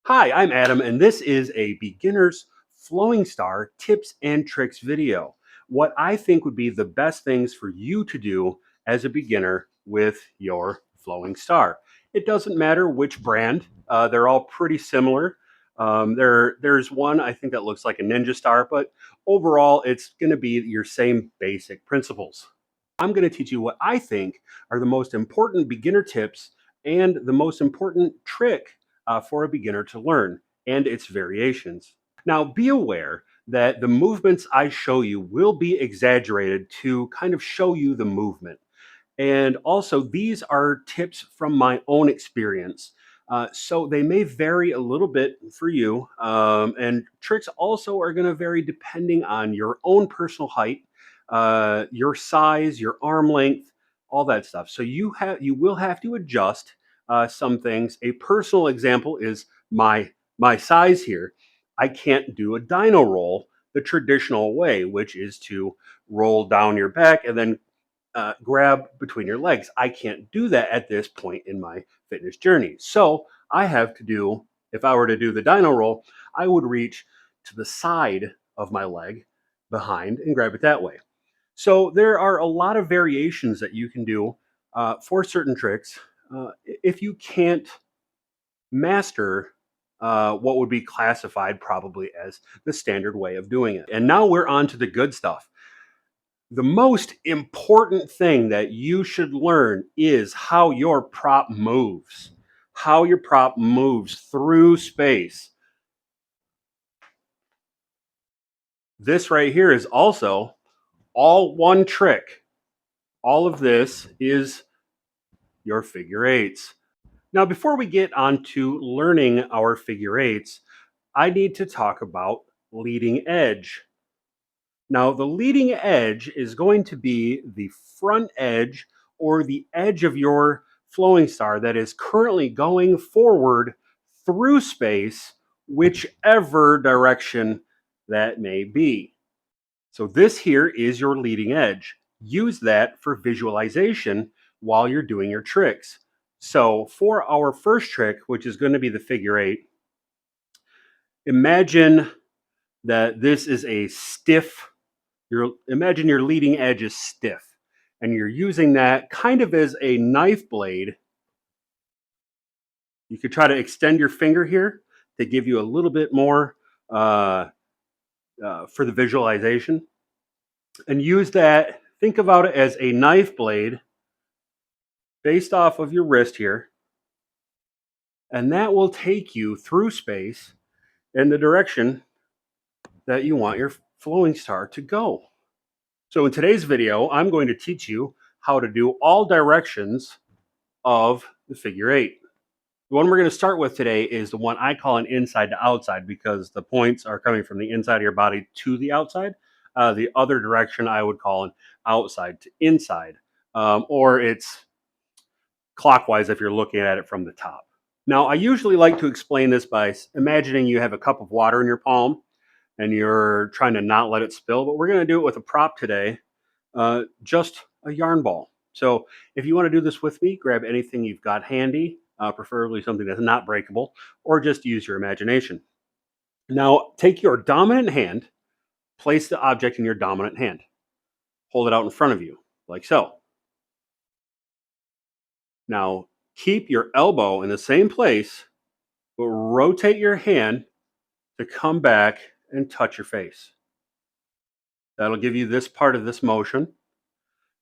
Hi, I'm Adam, and this is a beginner's flowing star tips and tricks video. What I think would be the best things for you to do as a beginner with your flowing star. It doesn't matter which brand, they're all pretty similar. There's one I think that looks like a ninja star, but overall it's going to be your same basic principles. I'm going to teach you what I think are the most important beginner tips and the most important trick for a beginner to learn and its variations. Now, be aware that the movements I show you will be exaggerated to kind of show you the movement. And also, these are tips from my own experience. So they may vary a little bit for you. And tricks also are going to vary depending on your own personal height, your size, your arm length, all that stuff. So you will have to adjust some things. A personal example is my size here. I can't do a dino roll the traditional way, which is to roll down your back and then grab between your legs. I can't do that at this point in my fitness journey. So I have to do, if I were to do the dino roll, I would reach to the side of my leg behind and grab it that way. So there are a lot of variations that you can do for certain tricks. If you can't master what would be classified probably as the standard way of doing it. And now we're on to the good stuff. The most important thing that you should learn is how your prop moves, how your prop moves through space. This right here is also all one trick. All of this is your figure eights. Now, before we get on to learning our figure eights, I need to talk about leading edge. Now, the leading edge is going to be the front edge or the edge of your flowing star that is currently going forward through space, whichever direction that may be. So, this here is your leading edge. Use that for visualization while you're doing your tricks. So, for our first trick, which is going to be the figure eight, imagine that this is a stiff imagine your leading edge is stiff and you're using that kind of as a knife blade. You could try to extend your finger here to give you a little bit more uh, for the visualization and use that. Think about it as a knife blade based off of your wrist here, and that will take you through space in the direction that you want your flowing star to go. So in today's video, I'm going to teach you how to do all directions of the figure eight. The one we're going to start with today is the one I call an inside to outside because the points are coming from the inside of your body to the outside. The other direction I would call an outside to inside, or it's clockwise if you're looking at it from the top. Now, I usually like to explain this by imagining you have a cup of water in your palm and you're trying to not let it spill, but we're going to do it with a prop today, just a yarn ball. So if you want to do this with me, grab anything you've got handy, preferably something that's not breakable, or just use your imagination. Now, take your dominant hand, place the object in your dominant hand. Hold it out in front of you, like so. Now, keep your elbow in the same place, but rotate your hand to come back and touch your face. That'll give you this part of this motion.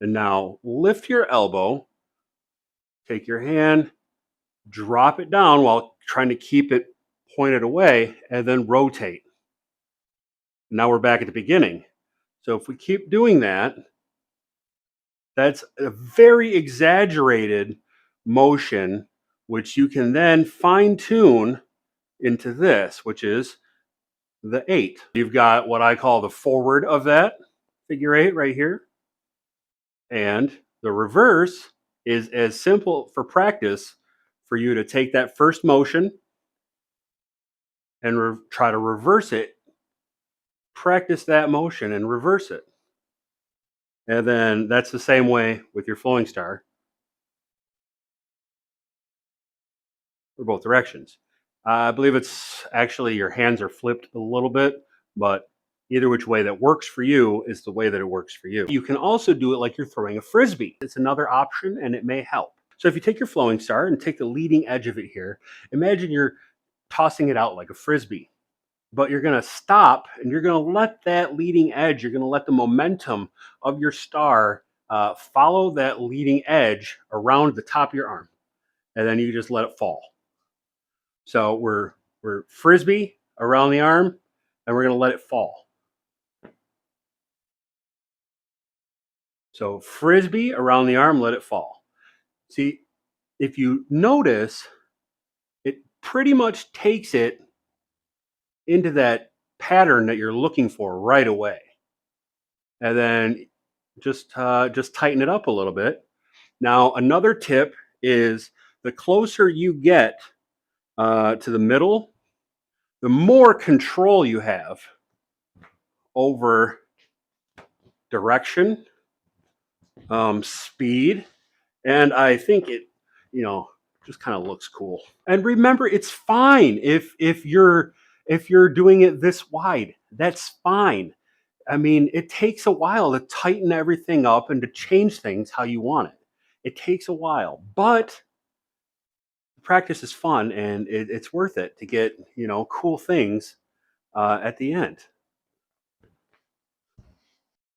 And now lift your elbow, take your hand, drop it down while trying to keep it pointed away, and then rotate. Now we're back at the beginning. So if we keep doing that, that's a very exaggerated motion, which you can then fine tune into this, which is the eight. You've got what I call the forward of that figure eight right here. And the reverse is as simple for practice for you to take that first motion and try to reverse it. Practice that motion and reverse it. And then that's the same way with your flowing star for both directions. I believe it's actually your hands are flipped a little bit, but either which way that works for you is the way that it works for you. You can also do it like you're throwing a frisbee. It's another option and it may help. So if you take your flowing star and take the leading edge of it here, imagine you're tossing it out like a frisbee, but you're going to stop and you're going to let that leading edge, you're going to let the momentum of your star follow that leading edge around the top of your arm. And then you just let it fall. So we're frisbee around the arm, and we're going to let it fall. So frisbee around the arm, let it fall. See, if you notice, it pretty much takes it into that pattern that you're looking for right away, and then just tighten it up a little bit. Now, another tip is the closer you get to the middle, the more control you have over direction, speed, and I think it, you know, just kind of looks cool. And remember, it's fine if you're doing it this wide. That's fine. I mean, it takes a while to tighten everything up and to change things how you want it. It takes a while, but practice is fun and it's worth it to get cool things at the end.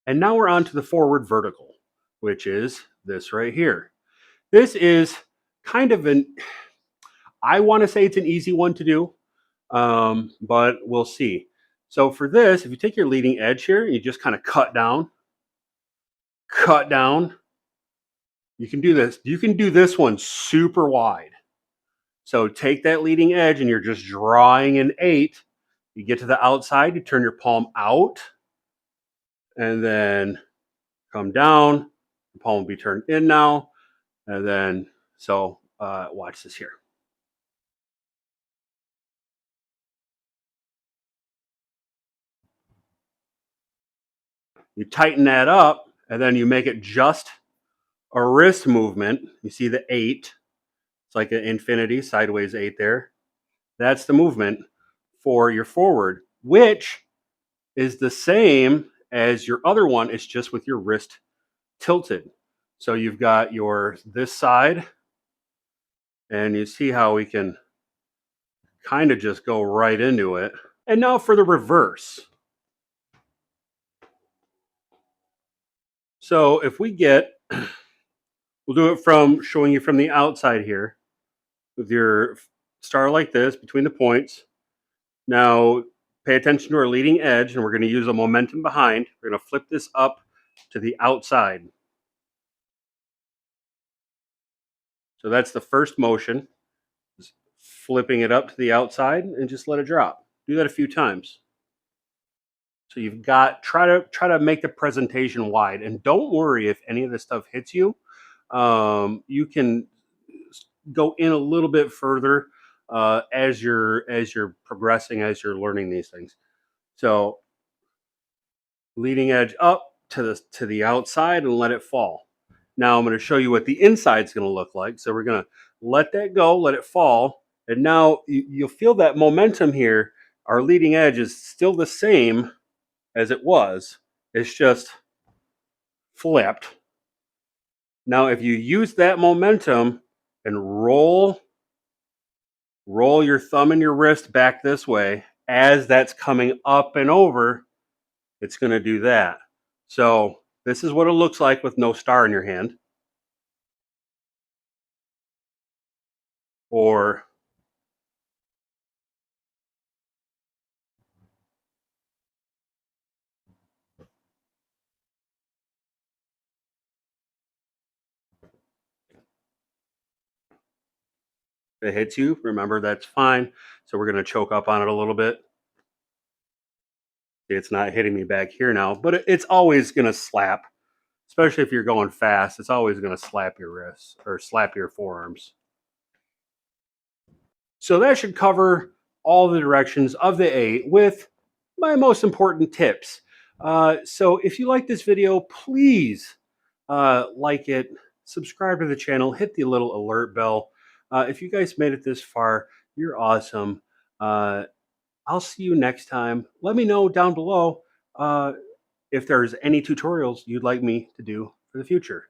And now we're on to the forward vertical, which is this right here. This is kind of I want to say it's an easy one to do, but we'll see. So for this, if you take your leading edge here, you just kind of cut down, you can do this. You can do this one super wide. So take that leading edge and you're just drawing an 8. You get to the outside, you turn your palm out, and then come down. The palm will be turned in now. And then, so watch this here. You tighten that up, and then you make it just a wrist movement. You see the 8. It's like an infinity, sideways 8 there. That's the movement for your forward, which is the same as your other one. It's just with your wrist tilted. So you've got your this side, and you see how we can kind of just go right into it. And now for the reverse. So if we get, we'll do it from showing you from the outside here with your star like this between the points. Now pay attention to our leading edge, and we're going to use a momentum behind. We're going to flip this up to the outside. So that's the first motion, just flipping it up to the outside and just let it drop. Do that a few times. So you've got try to make the presentation wide, and don't worry if any of this stuff hits you. You can go in a little bit further as you're progressing, as you're learning these things. So leading edge up to the outside and let it fall. Now I'm going to show you what the inside is going to look like. So we're going to let that go, let it fall, and now you'll feel that momentum here. Our leading edge is still the same as it was. It's just flipped. Now if you use that momentum and roll your thumb and your wrist back this way as that's coming up and over, it's going to do that. So this is what it looks like with no star in your hand. Or if it hits you, remember that's fine. So we're going to choke up on it a little bit. It's not hitting me back here now, but it's always going to slap, especially if you're going fast. It's always going to slap your wrists or slap your forearms. So that should cover all the directions of the 8 with my most important tips. So if you like this video, please like it, subscribe to the channel, hit the little alert bell. If you guys made it this far, You're awesome. Uh, I'll see you next time. Let me know down below if there's any tutorials you'd like me to do for the future.